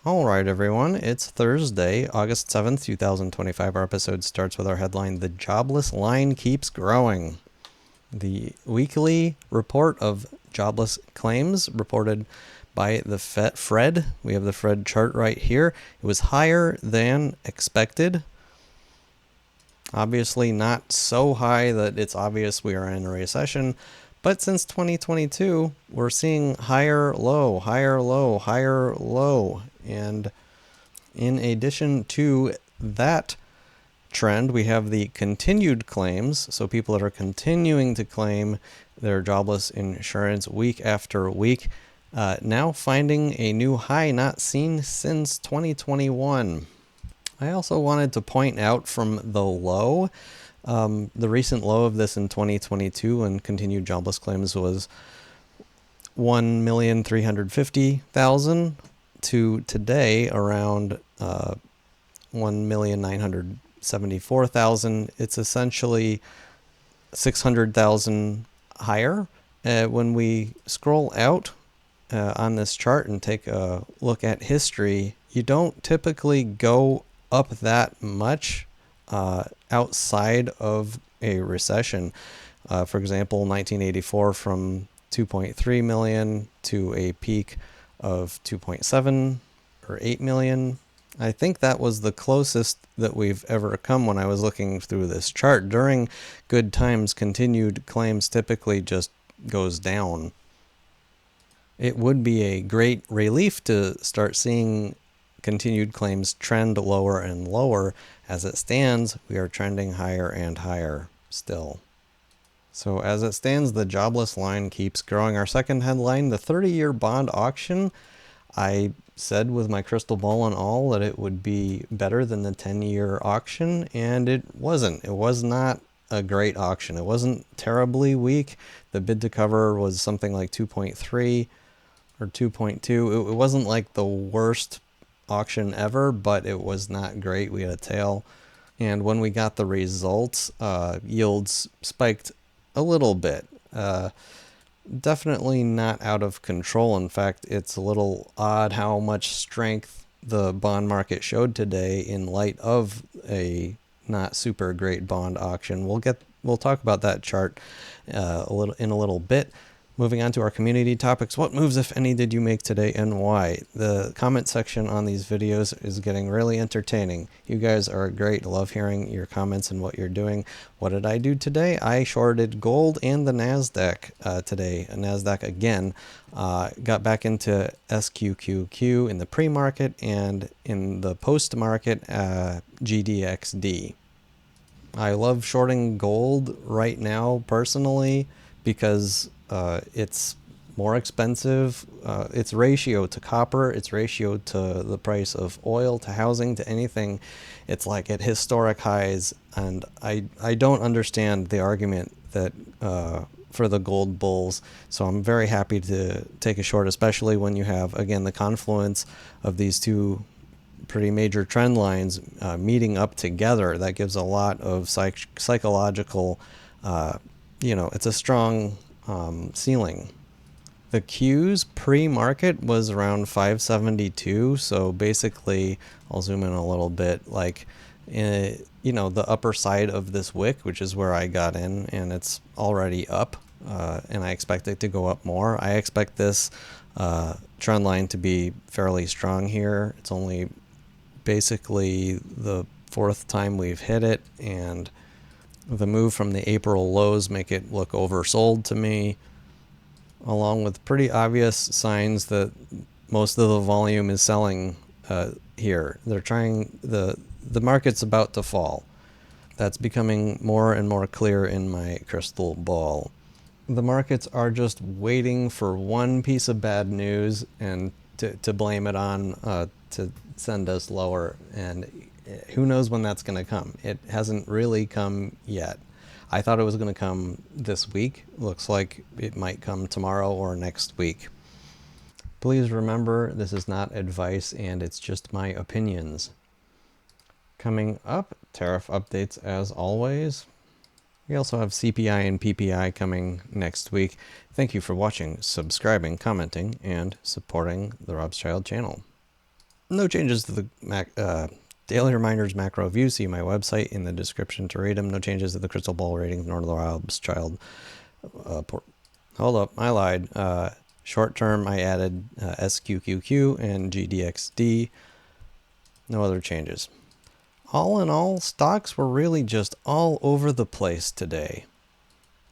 All right, everyone. It's Thursday, August 7th, 2025. Our episode starts with our headline, The Jobless Line Keeps Growing. The weekly report of jobless claims reported by the Fred. We have the Fred chart right here. It was higher than expected. Obviously not so high that it's obvious we are in a recession. But since 2022, we're seeing higher low, higher low, higher low. And in addition to that trend, we have the continued claims. So people that are continuing to claim their jobless insurance week after week, now finding a new high not seen since 2021. I also wanted to point out from the low, the recent low of this in 2022 when continued jobless claims was 1,350,000 to today around 1,974,000. It's essentially 600,000 higher. When we scroll out on this chart and take a look at history, you don't typically go up that much outside of a recession. For example, 1984 from 2.3 million to a peak of 2.7 or 8 million. I think that was the closest that we've ever come when I was looking through this chart. During good times, continued claims typically just goes down. It would be a great relief to start seeing continued claims trend lower and lower. As it stands, we are trending higher and higher still. So as it stands, the jobless line keeps growing. Our second headline, the 30-year bond auction. I said with my crystal ball and all that it would be better than the 10-year auction, and it wasn't. It was not a great auction. It wasn't terribly weak. The bid to cover was something like 2.3 or 2.2. It wasn't like the worst auction ever, but it was not great. We had a tail. And when we got the results, yields spiked a little bit. Definitely not out of control. In fact, it's a little odd how much strength the bond market showed today in light of a not super great bond auction. We'll talk about that chart in a little bit. Moving on to our community topics. What moves, if any, did you make today and why? The comment section on these videos is getting really entertaining. You guys are great. Love hearing your comments and what you're doing. What did I do today? I shorted gold and the NASDAQ today. NASDAQ again. Got back into SQQQ in the pre-market and in the post-market GDXD. I love shorting gold right now personally because it's more expensive. Its ratio to copper, its ratio to the price of oil, to housing, to anything, it's like at historic highs. And I don't understand the argument that for the gold bulls. So I'm very happy to take a short, especially when you have, again, the confluence of these two pretty major trend lines meeting up together. That gives a lot of psychological, it's a strong ceiling. The Q's pre-market was around 572, so basically I'll zoom in a little bit, like the upper side of this wick, which is where I got in, and it's already up, and I expect it to go up more. I expect this trend line to be fairly strong here. It's only basically the fourth time we've hit it, and the move from the April lows make it look oversold to me, along with pretty obvious signs that most of the volume is selling here. They're trying, the market's about to fall. That's becoming more and more clear in my crystal ball. The markets are just waiting for one piece of bad news and to blame it on to send us lower, and who knows when that's going to come. It hasn't really come yet. I thought it was going to come this week. Looks like it might come tomorrow or next week. Please remember, this is not advice and it's just my opinions. Coming up, tariff updates as always. We also have CPI and PPI coming next week. Thank you for watching, subscribing, commenting, and supporting the Robschild channel. No changes to the daily reminders macro view. See my website in the description to read them. No changes to the crystal ball ratings nor the Robschild. Hold up, I lied. Short term, I added SQQQ and GDXD. No other changes. All in all, stocks were really just all over the place today.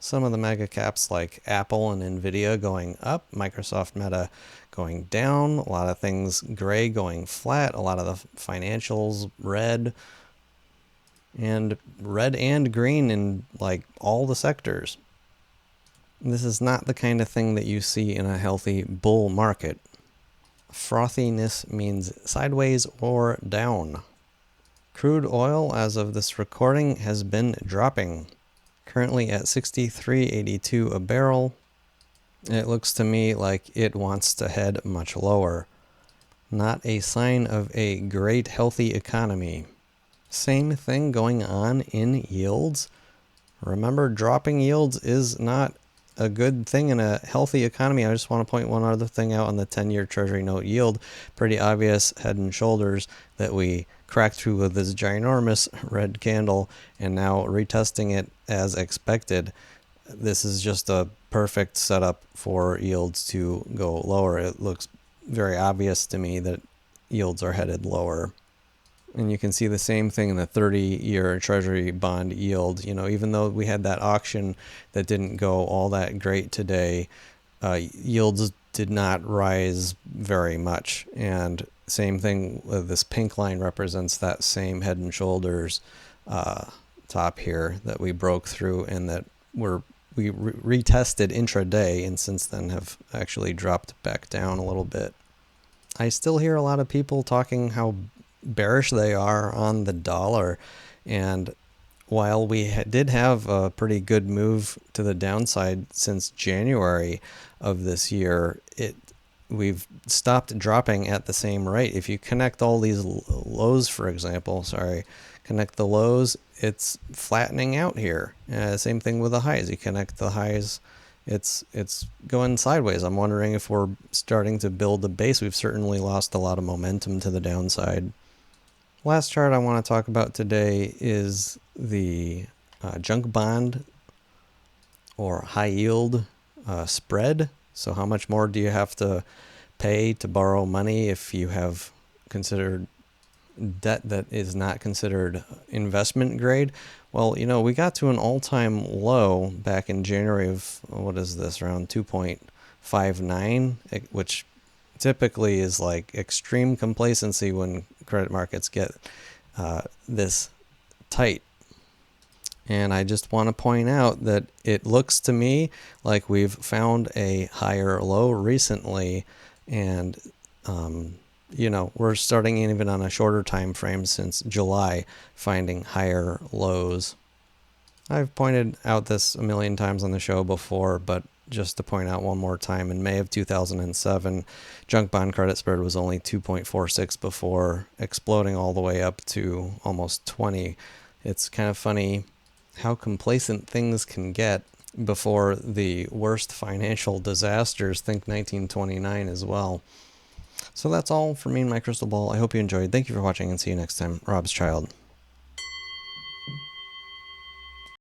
Some of the mega caps like Apple and Nvidia going up, Microsoft Meta going down, a lot of things gray going flat, a lot of the financials red, and red and green in like all the sectors. This is not the kind of thing that you see in a healthy bull market. Frothiness means sideways or down. Crude oil, as of this recording, has been dropping. Currently at $63.82 a barrel. It looks to me like it wants to head much lower. Not a sign of a great healthy economy. Same thing going on in yields. Remember, dropping yields is not a good thing in a healthy economy. I just want to point one other thing out on the 10-year Treasury note yield. Pretty obvious head and shoulders that we cracked through with this ginormous red candle and now retesting it as expected. This is just a perfect setup for yields to go lower. It looks very obvious to me that yields are headed lower. And you can see the same thing in the 30-year Treasury bond yield. You know, even though we had that auction that didn't go all that great today, yields did not rise very much. And same thing with this pink line represents that same head and shoulders top here that we broke through and that we retested intraday and since then have actually dropped back down a little bit. I still hear a lot of people talking how bearish they are on the dollar, and while we did have a pretty good move to the downside since January of this year, we've stopped dropping at the same rate. If you connect all these lows, for example, connect the lows, it's flattening out here. Same thing with the highs. You connect the highs, it's going sideways. I'm wondering if we're starting to build a base. We've certainly lost a lot of momentum to the downside. Last chart I want to talk about today is the junk bond or high yield spread. So how much more do you have to pay to borrow money if you have considered debt that is not considered investment grade? Well, you know, we got to an all-time low back in January of, what is this, around 2.59, which typically is like extreme complacency when credit markets get this tight. And I just want to point out that it looks to me like we've found a higher low recently, and you know, we're starting even on a shorter time frame since July finding higher lows. I've pointed out this a million times on the show before, but just to point out one more time, in May of 2007, junk bond credit spread was only 2.46 before exploding all the way up to almost 20. It's kind of funny how complacent things can get before the worst financial disasters. Think 1929 as well. So that's all for me and my crystal ball. I hope you enjoyed. Thank you for watching and see you next time. Robschild.